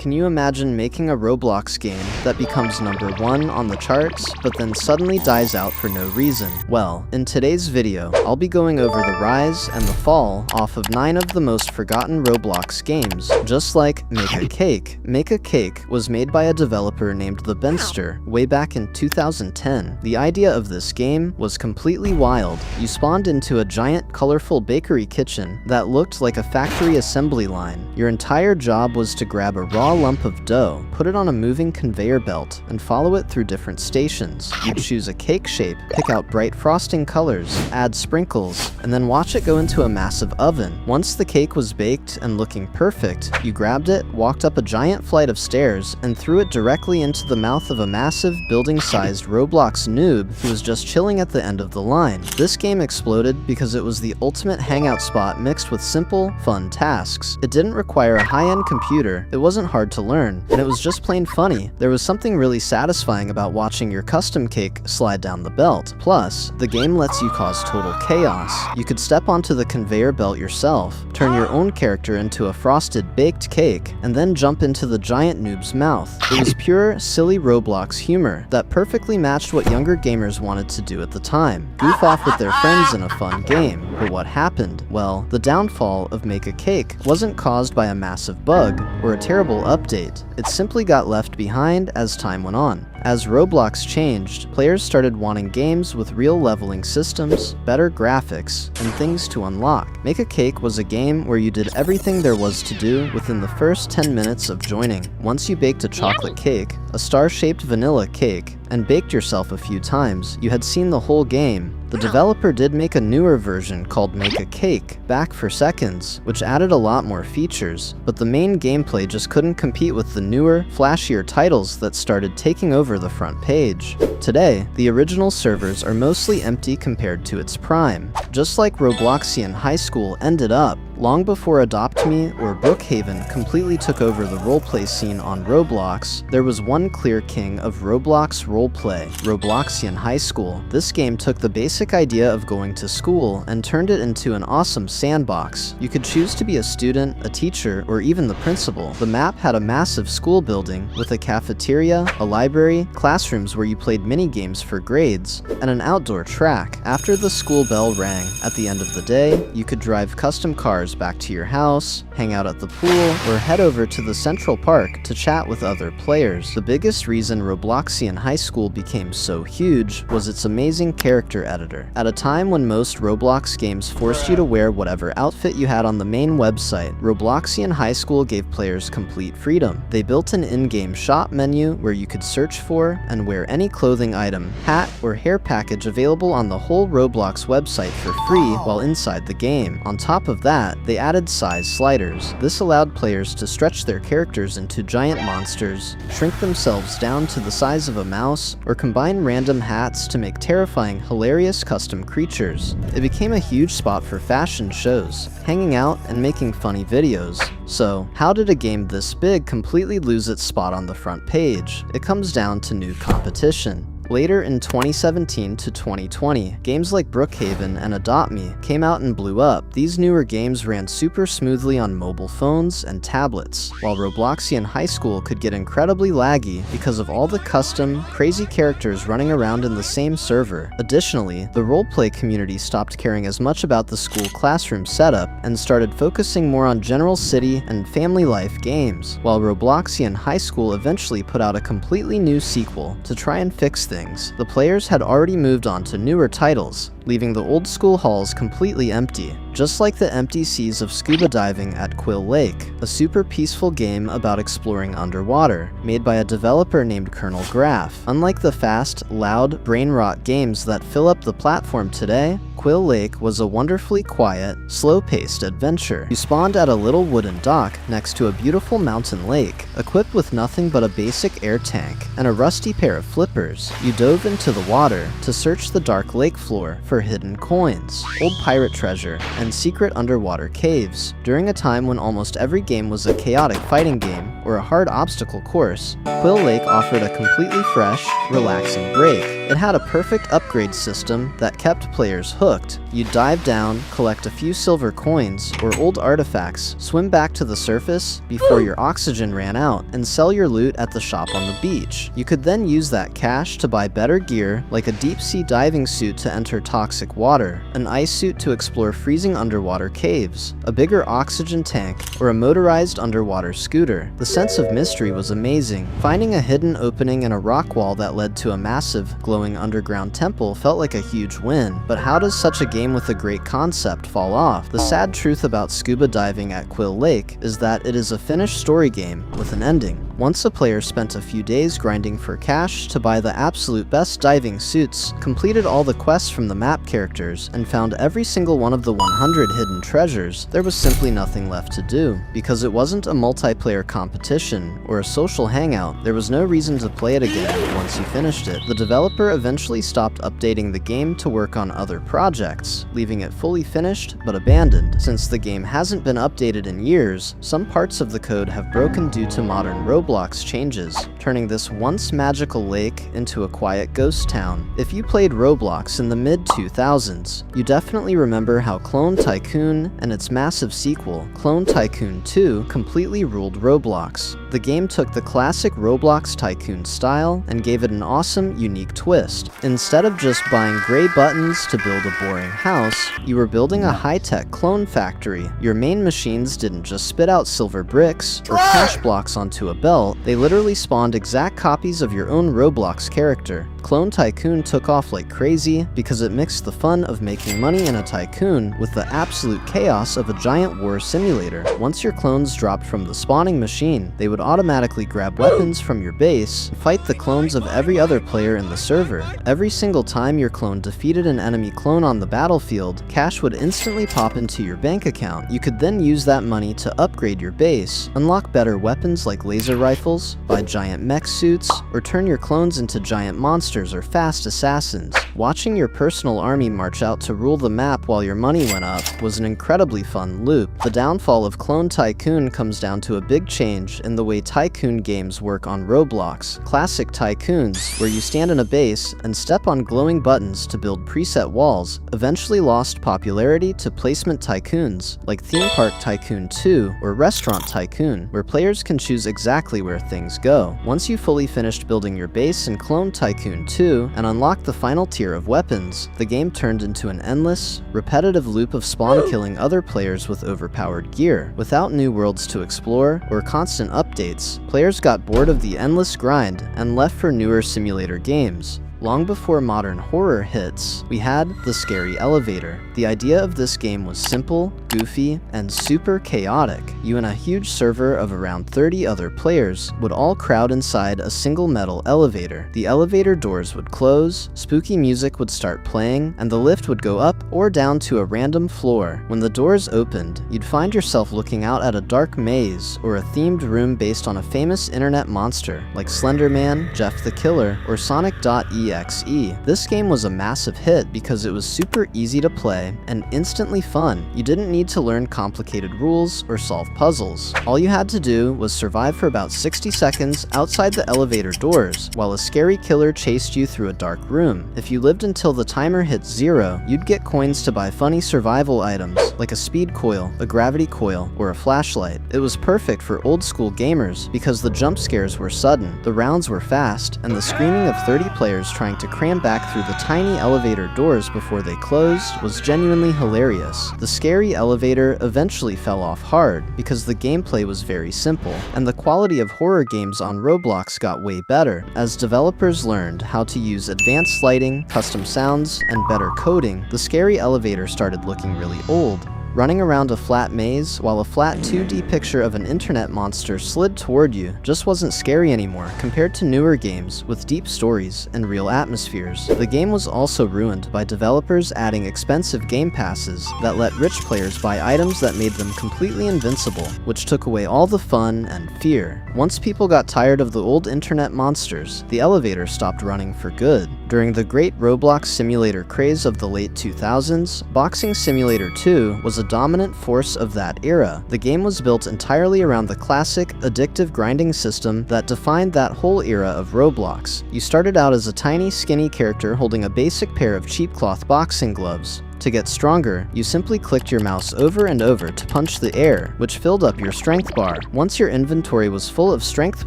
Can you imagine making a Roblox game that becomes number 1 on the charts, but then suddenly dies out for no reason? Well, in today's video, I'll be going over the rise and the fall off of 9 of the most forgotten Roblox games, just like Make a Cake. Make a Cake was made by a developer named The Benster way back in 2010. The idea of this game was completely wild. You spawned into a giant, colorful bakery kitchen that looked like a factory assembly line. Your entire job was to grab a raw lump of dough, put it on a moving conveyor belt, and follow it through different stations. You'd choose a cake shape, pick out bright frosting colors, add sprinkles, and then watch it go into a massive oven. Once the cake was baked and looking perfect, you grabbed it, walked up a giant flight of stairs, and threw it directly into the mouth of a massive, building-sized Roblox noob who was just chilling at the end of the line. This game exploded because it was the ultimate hangout spot mixed with simple, fun tasks. It didn't require a high-end computer, it wasn't hard to learn, and it was just plain funny. There was something really satisfying about watching your custom cake slide down the belt. Plus, the game lets you cause total chaos. You could step onto the conveyor belt yourself, turn your own character into a frosted baked cake, and then jump into the giant noob's mouth. It was pure, silly Roblox humor that perfectly matched what younger gamers wanted to do at the time. Goof off with their friends in a fun game. But what happened? Well, the downfall of Make a Cake wasn't caused by a massive bug or a terrible update. It simply got left behind as time went on. As Roblox changed, players started wanting games with real leveling systems, better graphics, and things to unlock. Make a Cake was a game where you did everything there was to do within the first 10 minutes of joining. Once you baked a chocolate cake, a star-shaped vanilla cake, and baked yourself a few times, you had seen the whole game. The developer did make a newer version called Make a Cake, back for seconds, which added a lot more features, but the main gameplay just couldn't compete with the newer, flashier titles that started taking over the front page. Today, the original servers are mostly empty compared to its prime. Just like Robloxian High School ended up, long before Adopt Me or Brookhaven completely took over the roleplay scene on Roblox, there was one clear king of Roblox roleplay, Robloxian High School. This game took the basic idea of going to school and turned it into an awesome sandbox. You could choose to be a student, a teacher, or even the principal. The map had a massive school building with a cafeteria, a library, classrooms where you played mini games for grades, and an outdoor track. After the school bell rang at the end of the day, you could drive custom cars back to your house, hang out at the pool, or head over to the central park to chat with other players. The biggest reason Robloxian High School became so huge was its amazing character editor. At a time when most Roblox games forced you to wear whatever outfit you had on the main website, Robloxian High School gave players complete freedom. They built an in-game shop menu where you could search for and wear any clothing item, hat, or hair package available on the whole Roblox website for free while inside the game. On top of that, they added size sliders. This allowed players to stretch their characters into giant monsters, shrink themselves down to the size of a mouse, or combine random hats to make terrifying, hilarious custom creatures. It became a huge spot for fashion shows, hanging out, and making funny videos. So, how did a game this big completely lose its spot on the front page? It comes down to new competition. Later in 2017 to 2020, games like Brookhaven and Adopt Me came out and blew up. These newer games ran super smoothly on mobile phones and tablets, while Robloxian High School could get incredibly laggy because of all the custom, crazy characters running around in the same server. Additionally, the roleplay community stopped caring as much about the school classroom setup and started focusing more on general city and family life games, while Robloxian High School eventually put out a completely new sequel to try and fix things. The players had already moved on to newer titles, leaving the old school halls completely empty. Just like the empty seas of scuba diving at Quill Lake, a super peaceful game about exploring underwater, made by a developer named Colonel Graph. Unlike the fast, loud, brain-rot games that fill up the platform today, Quill Lake was a wonderfully quiet, slow-paced adventure. You spawned at a little wooden dock next to a beautiful mountain lake, equipped with nothing but a basic air tank and a rusty pair of flippers. You dove into the water to search the dark lake floor for hidden coins, old pirate treasure, and secret underwater caves. During a time when almost every game was a chaotic fighting game, or a hard obstacle course, Quill Lake offered a completely fresh, relaxing break. It had a perfect upgrade system that kept players hooked. You'd dive down, collect a few silver coins or old artifacts, swim back to the surface before your oxygen ran out, and sell your loot at the shop on the beach. You could then use that cash to buy better gear, like a deep-sea diving suit to enter toxic water, an ice suit to explore freezing underwater caves, a bigger oxygen tank, or a motorized underwater scooter. The sense of mystery was amazing. Finding a hidden opening in a rock wall that led to a massive, glowing underground temple felt like a huge win. But how does such a game with a great concept fall off? The sad truth about scuba diving at Quill Lake is that it is a finished story game with an ending. Once a player spent a few days grinding for cash to buy the absolute best diving suits, completed all the quests from the map characters, and found every single one of the 100 hidden treasures, there was simply nothing left to do. Because it wasn't a multiplayer competition or a social hangout, there was no reason to play it again once you finished it. The developer eventually stopped updating the game to work on other projects, leaving it fully finished but abandoned. Since the game hasn't been updated in years, some parts of the code have broken due to modern Roblox changes, turning this once magical lake into a quiet ghost town. If you played Roblox in the mid-2000s, you definitely remember how Clone Tycoon and its massive sequel, Clone Tycoon 2, completely ruled Roblox. The game took the classic Roblox Tycoon style and gave it an awesome, unique twist. Instead of just buying gray buttons to build a boring house, you were building a high-tech clone factory. Your main machines didn't just spit out silver bricks or cash blocks onto a belt, they literally spawned exact copies of your own Roblox character. Clone Tycoon took off like crazy because it mixed the fun of making money in a tycoon with the absolute chaos of a giant war simulator. Once your clones dropped from the spawning machine, they would automatically grab weapons from your base and fight the clones of every other player in the server. Every single time your clone defeated an enemy clone on the battlefield, cash would instantly pop into your bank account. You could then use that money to upgrade your base, unlock better weapons like laser rifles, buy giant mech suits, or turn your clones into giant monsters or fast assassins. Watching your personal army march out to rule the map while your money went up was an incredibly fun loop. The downfall of Clone Tycoon comes down to a big change in the way Tycoon games work on Roblox. Classic Tycoons, where you stand in a base and step on glowing buttons to build preset walls, eventually lost popularity to placement tycoons like Theme Park Tycoon 2 or Restaurant Tycoon, where players can choose exactly where things go. Once you fully finished building your base in Clone Tycoon 2 and unlocked the final tier of weapons, the game turned into an endless, repetitive loop of spawn killing other players with overpowered gear. Without new worlds to explore or constant updates, players got bored of the endless grind and left for newer simulator games. Long before modern horror hits, we had the scary elevator. The idea of this game was simple, goofy, and super chaotic. You and a huge server of around 30 other players would all crowd inside a single metal elevator. The elevator doors would close, spooky music would start playing, and the lift would go up or down to a random floor. When the doors opened, you'd find yourself looking out at a dark maze or a themed room based on a famous internet monster like Slender Man, Jeff the Killer, or Sonic.exe. This game was a massive hit because it was super easy to play and instantly fun. You didn't need to learn complicated rules or solve puzzles. All you had to do was survive for about 60 seconds outside the elevator doors while a scary killer chased you through a dark room. If you lived until the timer hit 0, you'd get coins to buy funny survival items like a speed coil, a gravity coil, or a flashlight. It was perfect for old school gamers because the jump scares were sudden, the rounds were fast, and the screaming of 30 players trying to cram back through the tiny elevator doors before they closed was genuinely hilarious. The scary elevator eventually fell off hard because the gameplay was very simple, and the quality of horror games on Roblox got way better. As developers learned how to use advanced lighting, custom sounds, and better coding, the scary elevator started looking really old. Running around a flat maze while a flat 2D picture of an internet monster slid toward you just wasn't scary anymore compared to newer games with deep stories and real atmospheres. The game was also ruined by developers adding expensive game passes that let rich players buy items that made them completely invincible, which took away all the fun and fear. Once people got tired of the old internet monsters, the elevator stopped running for good. During the great Roblox simulator craze of the late 2000s, Boxing Simulator 2 was a dominant force of that era. The game was built entirely around the classic, addictive grinding system that defined that whole era of Roblox. You started out as a tiny, skinny character holding a basic pair of cheap cloth boxing gloves. To get stronger, you simply clicked your mouse over and over to punch the air, which filled up your strength bar. Once your inventory was full of strength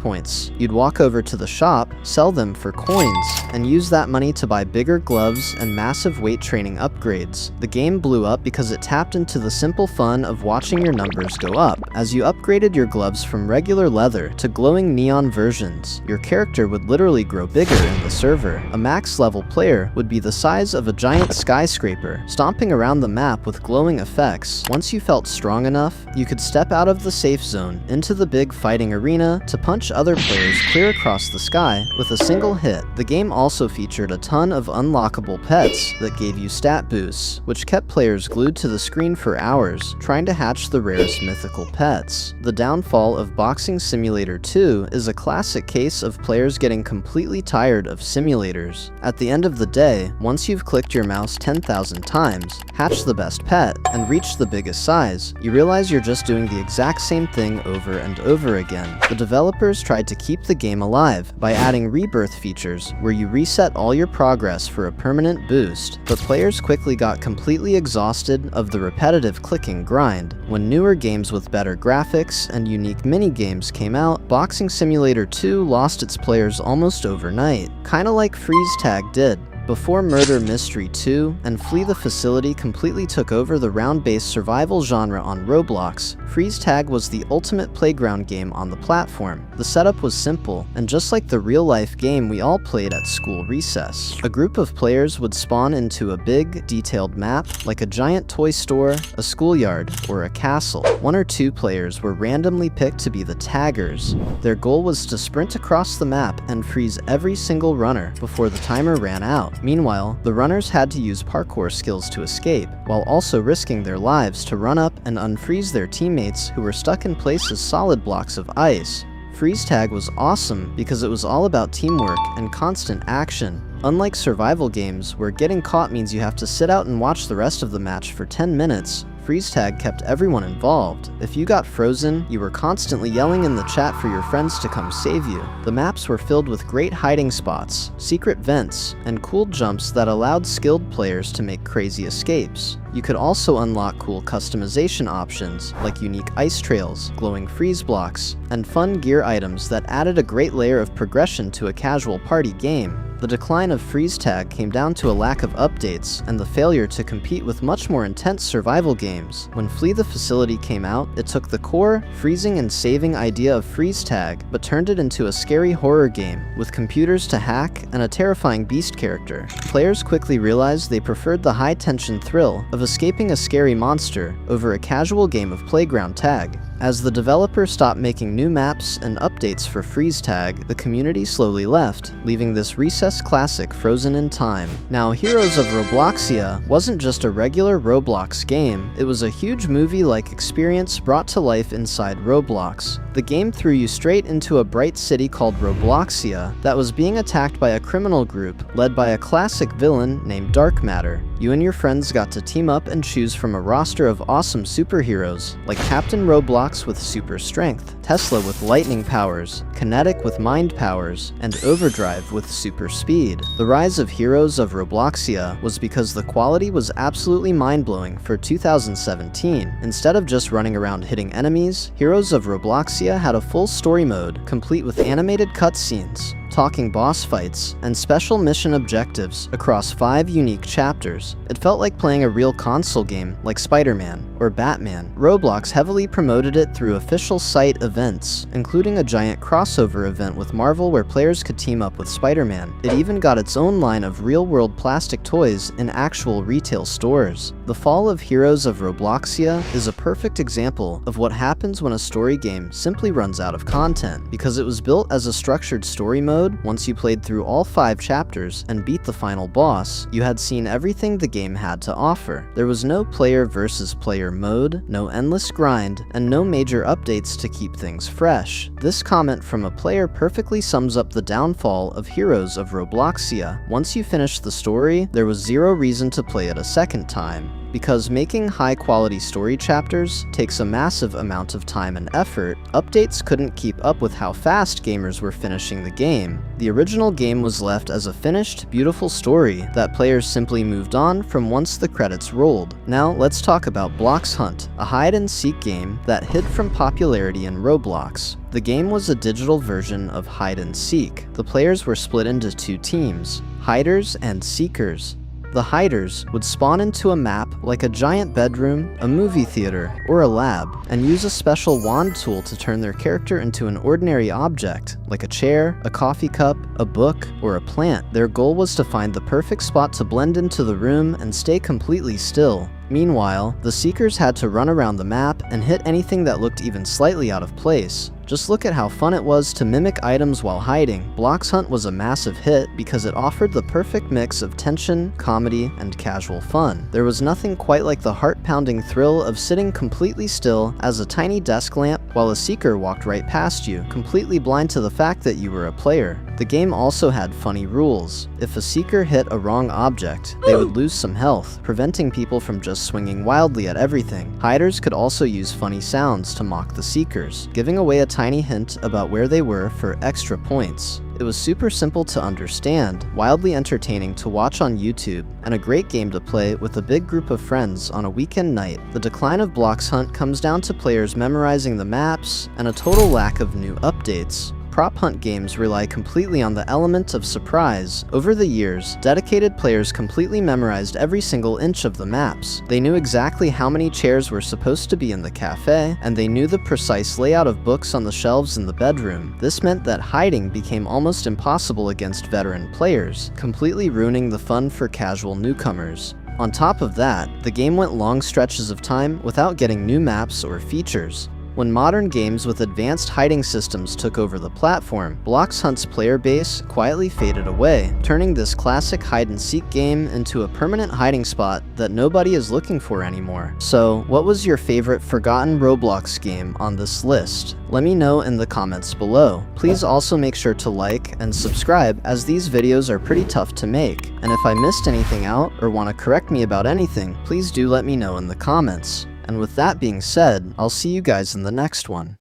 points, you'd walk over to the shop, sell them for coins, and use that money to buy bigger gloves and massive weight training upgrades. The game blew up because it tapped into the simple fun of watching your numbers go up. As you upgraded your gloves from regular leather to glowing neon versions, your character would literally grow bigger in the server. A max level player would be the size of a giant skyscraper, stomping around the map with glowing effects. Once you felt strong enough, you could step out of the safe zone into the big fighting arena to punch other players clear across the sky with a single hit. The game also featured a ton of unlockable pets that gave you stat boosts, which kept players glued to the screen for hours, trying to hatch the rarest mythical pets. The downfall of Boxing Simulator 2 is a classic case of players getting completely tired of simulators. At the end of the day, once you've clicked your mouse 10,000 times, hatch the best pet, and reach the biggest size, you realize you're just doing the exact same thing over and over again. The developers tried to keep the game alive by adding rebirth features where you reset all your progress for a permanent boost, but players quickly got completely exhausted of the repetitive clicking grind. When newer games with better graphics and unique mini-games came out, Boxing Simulator 2 lost its players almost overnight, kinda like Freeze Tag did. Before Murder Mystery 2 and Flee the Facility completely took over the round-based survival genre on Roblox, Freeze Tag was the ultimate playground game on the platform. The setup was simple, and just like the real-life game we all played at school recess. A group of players would spawn into a big, detailed map, like a giant toy store, a schoolyard, or a castle. One or two players were randomly picked to be the taggers. Their goal was to sprint across the map and freeze every single runner before the timer ran out. Meanwhile, the runners had to use parkour skills to escape, while also risking their lives to run up and unfreeze their teammates who were stuck in place as solid blocks of ice. Freeze Tag was awesome because it was all about teamwork and constant action. Unlike survival games, where getting caught means you have to sit out and watch the rest of the match for 10 minutes, Freeze Tag kept everyone involved. If you got frozen, you were constantly yelling in the chat for your friends to come save you. The maps were filled with great hiding spots, secret vents, and cool jumps that allowed skilled players to make crazy escapes. You could also unlock cool customization options, like unique ice trails, glowing freeze blocks, and fun gear items that added a great layer of progression to a casual party game. The decline of Freeze Tag came down to a lack of updates and the failure to compete with much more intense survival games. When Flee the Facility came out, it took the core, freezing and saving idea of Freeze Tag, but turned it into a scary horror game, with computers to hack and a terrifying beast character. Players quickly realized they preferred the high-tension thrill of escaping a scary monster over a casual game of playground tag. As the developer stopped making new maps and updates for Freeze Tag, the community slowly left, leaving this recessed classic frozen in time. Now, Heroes of Robloxia wasn't just a regular Roblox game, it was a huge movie-like experience brought to life inside Roblox. The game threw you straight into a bright city called Robloxia that was being attacked by a criminal group led by a classic villain named Dark Matter. You and your friends got to team up and choose from a roster of awesome superheroes, like Captain Roblox with super strength, Tesla with lightning powers, Kinetic with mind powers, and Overdrive with super speed. The rise of Heroes of Robloxia was because the quality was absolutely mind-blowing for 2017. Instead of just running around hitting enemies, Heroes of Robloxia had a full story mode, complete with animated cutscenes, talking boss fights, and special mission objectives across 5 unique chapters. It felt like playing a real console game like Spider-Man or Batman. Roblox heavily promoted it through official site events, including a giant crossover event with Marvel where players could team up with Spider-Man. It even got its own line of real-world plastic toys in actual retail stores. The fall of Heroes of Robloxia is a perfect example of what happens when a story game simply runs out of content. Because it was built as a structured story mode, once you played through all 5 chapters and beat the final boss, you had seen everything the game had to offer. There was no player versus player mode, no endless grind, and no major updates to keep things fresh. This comment from a player perfectly sums up the downfall of Heroes of Robloxia. Once you finished the story, there was zero reason to play it a second time. Because making high-quality story chapters takes a massive amount of time and effort, updates couldn't keep up with how fast gamers were finishing the game. The original game was left as a finished, beautiful story that players simply moved on from once the credits rolled. Now, let's talk about Blox Hunt, a hide-and-seek game that hid from popularity in Roblox. The game was a digital version of hide-and-seek. The players were split into two teams, hiders and seekers. The hiders would spawn into a map like a giant bedroom, a movie theater, or a lab, and use a special wand tool to turn their character into an ordinary object, like a chair, a coffee cup, a book, or a plant. Their goal was to find the perfect spot to blend into the room and stay completely still. Meanwhile, the seekers had to run around the map and hit anything that looked even slightly out of place. Just look at how fun it was to mimic items while hiding. Blox Hunt was a massive hit because it offered the perfect mix of tension, comedy, and casual fun. There was nothing quite like the heart-pounding thrill of sitting completely still as a tiny desk lamp while a seeker walked right past you, completely blind to the fact that you were a player. The game also had funny rules. If a seeker hit a wrong object, they would lose some health, preventing people from just swinging wildly at everything. Hiders could also use funny sounds to mock the seekers, giving away a tiny hint about where they were for extra points. It was super simple to understand, wildly entertaining to watch on YouTube, and a great game to play with a big group of friends on a weekend night. The decline of Blox Hunt comes down to players memorizing the maps and a total lack of new updates. Prop hunt games rely completely on the element of surprise. Over the years, dedicated players completely memorized every single inch of the maps. They knew exactly how many chairs were supposed to be in the cafe, and they knew the precise layout of books on the shelves in the bedroom. This meant that hiding became almost impossible against veteran players, completely ruining the fun for casual newcomers. On top of that, the game went long stretches of time without getting new maps or features. When modern games with advanced hiding systems took over the platform, Blox Hunt's player base quietly faded away, turning this classic hide-and-seek game into a permanent hiding spot that nobody is looking for anymore. So, what was your favorite forgotten Roblox game on this list? Let me know in the comments below. Please also make sure to like and subscribe, as these videos are pretty tough to make. And if I missed anything out or want to correct me about anything, please do let me know in the comments. And with that being said, I'll see you guys in the next one.